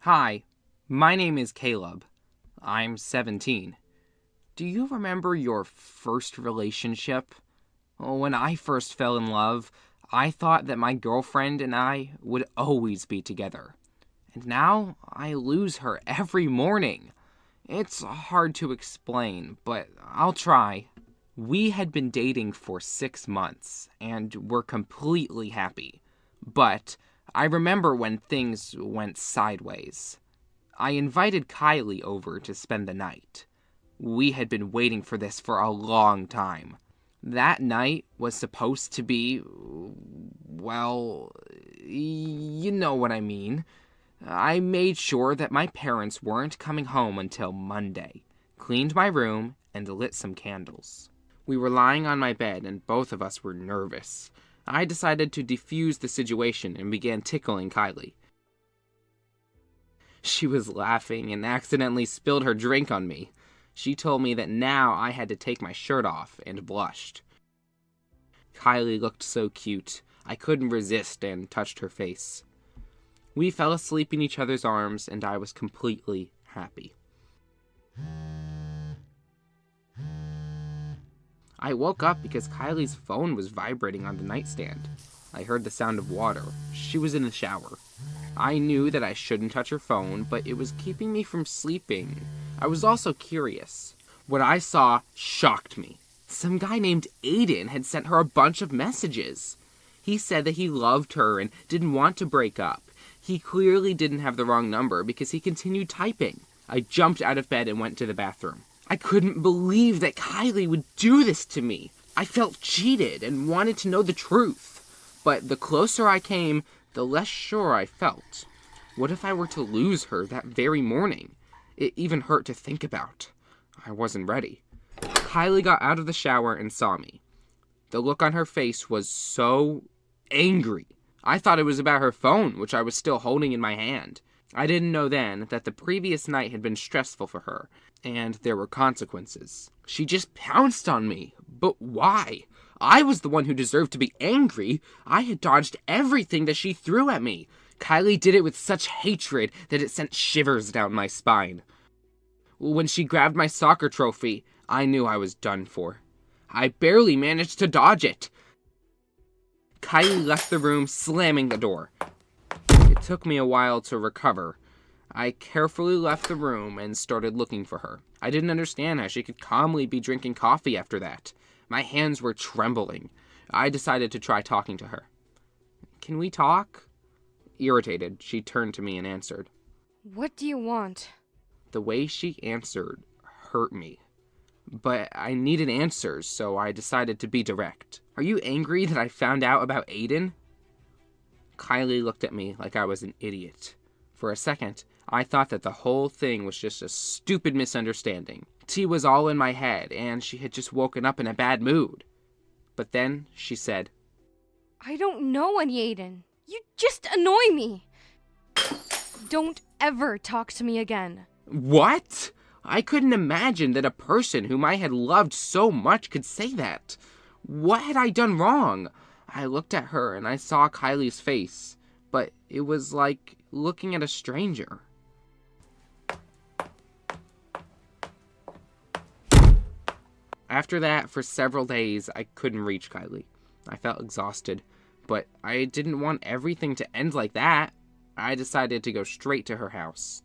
Hi, my name is Caleb. I'm 17. Do you remember your first relationship? When I first fell in love, I thought that my girlfriend and I would always be together. And now I lose her every morning. It's hard to explain, but I'll try. We had been dating for 6 months and were completely happy. But I remember when things went sideways. I invited Kylie over to spend the night. We had been waiting for this for a long time. That night was supposed to be, well, you know what I mean. I made sure that my parents weren't coming home until Monday, cleaned my room, and lit some candles. We were lying on my bed, and both of us were nervous. I decided to defuse the situation and began tickling Kylie. She was laughing and accidentally spilled her drink on me. She told me that now I had to take my shirt off and blushed. Kylie looked so cute, I couldn't resist and touched her face. We fell asleep in each other's arms, and I was completely happy. I woke up because Kylie's phone was vibrating on the nightstand. I heard the sound of water. She was in the shower. I knew that I shouldn't touch her phone, but it was keeping me from sleeping. I was also curious. What I saw shocked me. Some guy named Aiden had sent her a bunch of messages. He said that he loved her and didn't want to break up. He clearly didn't have the wrong number because he continued typing. I jumped out of bed and went to the bathroom. I couldn't believe that Kylie would do this to me. I felt cheated and wanted to know the truth. But the closer I came, the less sure I felt. What if I were to lose her that very morning? It even hurt to think about. I wasn't ready. Kylie got out of the shower and saw me. The look on her face was so angry. I thought it was about her phone, which I was still holding in my hand. I didn't know then that the previous night had been stressful for her, and there were consequences. She just pounced on me. But why? I was the one who deserved to be angry. I had dodged everything that she threw at me. Kylie did it with such hatred that it sent shivers down my spine. When she grabbed my soccer trophy, I knew I was done for. I barely managed to dodge it. Kylie left the room, slamming the door. It took me a while to recover. I carefully left the room and started looking for her. I didn't understand how she could calmly be drinking coffee after that. My hands were trembling. I decided to try talking to her. "Can we talk?" Irritated, she turned to me and answered. What do you want? The way she answered hurt me. But I needed answers, so I decided to be direct. "Are you angry that I found out about Aiden?" Kylie looked at me like I was an idiot. For a second, I thought that the whole thing was just a stupid misunderstanding. Tea was all in my head, and she had just woken up in a bad mood. But then she said, I don't know any Aiden. You just annoy me. Don't ever talk to me again. "What?" I couldn't imagine that a person whom I had loved so much could say that. What had I done wrong? I looked at her and I saw Kylie's face, but it was like looking at a stranger. After that, for several days, I couldn't reach Kylie. I felt exhausted, but I didn't want everything to end like that. I decided to go straight to her house.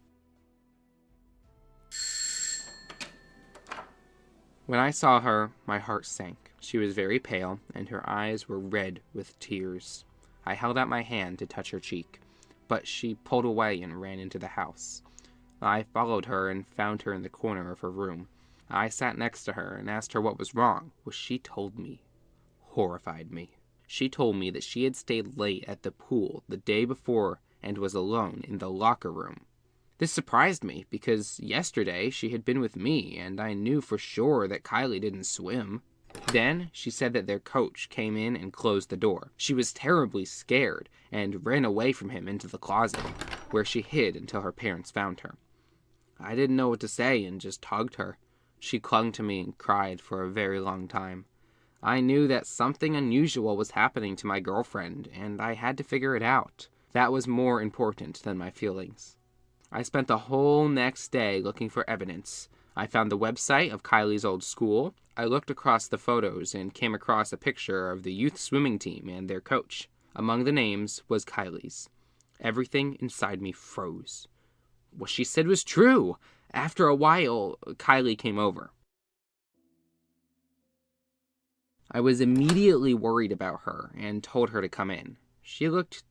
When I saw her, my heart sank. She was very pale, and her eyes were red with tears. I held out my hand to touch her cheek, but she pulled away and ran into the house. I followed her and found her in the corner of her room. I sat next to her and asked her what was wrong. What she told me horrified me. She told me that she had stayed late at the pool the day before and was alone in the locker room. This surprised me because yesterday she had been with me and I knew for sure that Kylie didn't swim. Then she said that their coach came in and closed the door. She was terribly scared and ran away from him into the closet, where she hid until her parents found her. I didn't know what to say and just hugged her. She clung to me and cried for a very long time. I knew that something unusual was happening to my girlfriend, and I had to figure it out. That was more important than my feelings. I spent the whole next day looking for evidence. I found the website of Kylie's old school. I looked across the photos and came across a picture of the youth swimming team and their coach. Among the names was Kylie's. Everything inside me froze. What she said was true. After a while, Kylie came over. I was immediately worried about her and told her to come in. She looked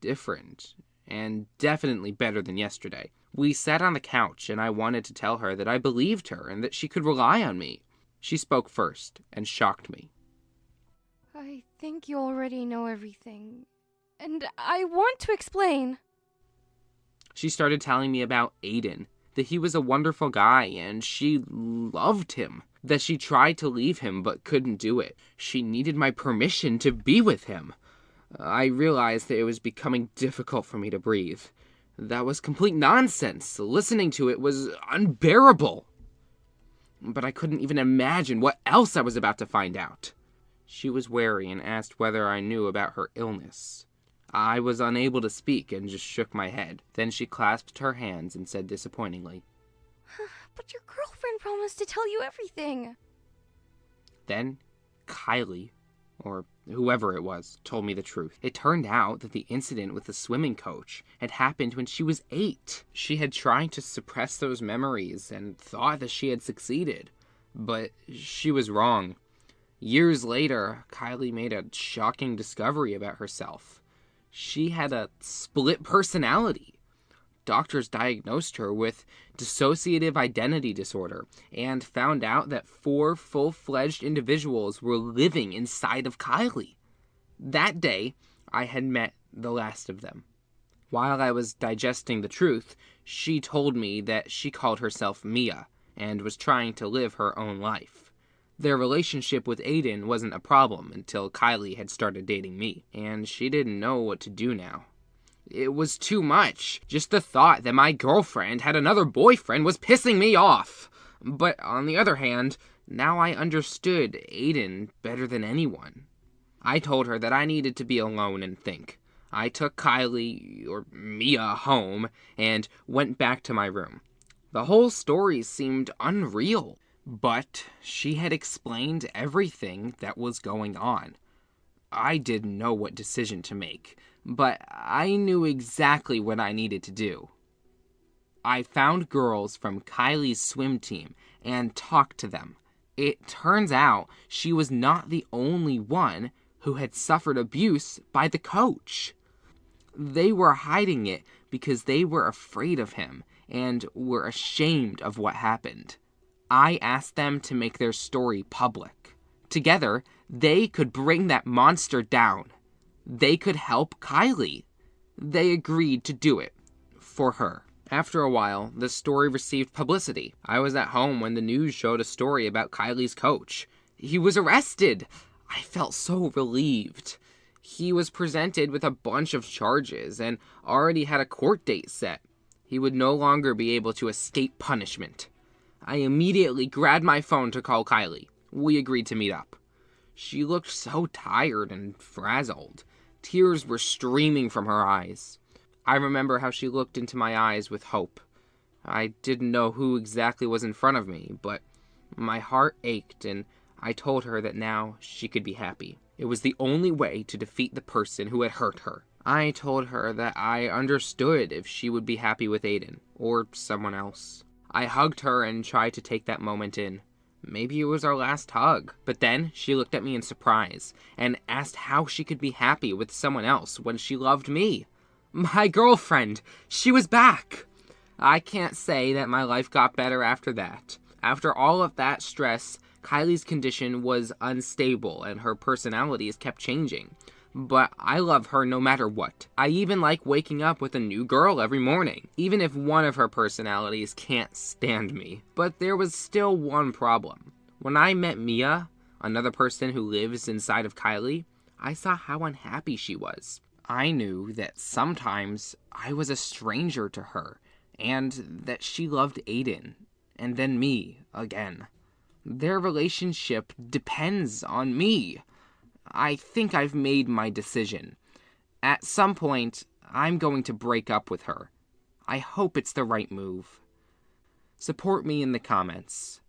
different and definitely better than yesterday. We sat on the couch and I wanted to tell her that I believed her and that she could rely on me. She spoke first and shocked me. I think you already know everything, and I want to explain. She started telling me about Aiden, that he was a wonderful guy and she loved him, that she tried to leave him but couldn't do it. She needed my permission to be with him. I realized that it was becoming difficult for me to breathe. That was complete nonsense. Listening to it was unbearable. But I couldn't even imagine what else I was about to find out. She was wary and asked whether I knew about her illness. I was unable to speak and just shook my head. Then she clasped her hands and said disappointingly, But your girlfriend promised to tell you everything. Then Kylie, or whoever it was, told me the truth. It turned out that the incident with the swimming coach had happened when she was 8. She had tried to suppress those memories and thought that she had succeeded. But she was wrong. Years later, Kylie made a shocking discovery about herself. She had a split personality. Doctors diagnosed her with dissociative identity disorder and found out that 4 full-fledged individuals were living inside of Kylie. That day, I had met the last of them. While I was digesting the truth, she told me that she called herself Mia and was trying to live her own life. Their relationship with Aiden wasn't a problem until Kylie had started dating me, and she didn't know what to do now. It was too much. Just the thought that my girlfriend had another boyfriend was pissing me off. But on the other hand, now I understood Aiden better than anyone. I told her that I needed to be alone and think. I took Kylie, or Mia, home and went back to my room. The whole story seemed unreal, but she had explained everything that was going on. I didn't know what decision to make, but I knew exactly what I needed to do. I found girls from Kylie's swim team and talked to them. It turns out she was not the only one who had suffered abuse by the coach. They were hiding it because they were afraid of him and were ashamed of what happened. I asked them to make their story public. Together, they could bring that monster down. They could help Kylie. They agreed to do it for her. After a while, the story received publicity. I was at home when the news showed a story about Kylie's coach. He was arrested. I felt so relieved. He was presented with a bunch of charges and already had a court date set. He would no longer be able to escape punishment. I immediately grabbed my phone to call Kylie. We agreed to meet up. She looked so tired and frazzled. Tears were streaming from her eyes. I remember how she looked into my eyes with hope. I didn't know who exactly was in front of me, but my heart ached and I told her that now she could be happy. It was the only way to defeat the person who had hurt her. I told her that I understood if she would be happy with Aiden, or someone else. I hugged her and tried to take that moment in. Maybe it was our last hug. But then she looked at me in surprise and asked how she could be happy with someone else when she loved me. My girlfriend! She was back! I can't say that my life got better after that. After all of that stress, Kylie's condition was unstable and her personalities kept changing. But I love her no matter what. I even like waking up with a new girl every morning, even if one of her personalities can't stand me. But there was still one problem. When I met Mia, another person who lives inside of Kylie, I saw how unhappy she was. I knew that sometimes I was a stranger to her, and that she loved Aiden, and then me again. Their relationship depends on me. I think I've made my decision. At some point, I'm going to break up with her. I hope it's the right move. Support me in the comments.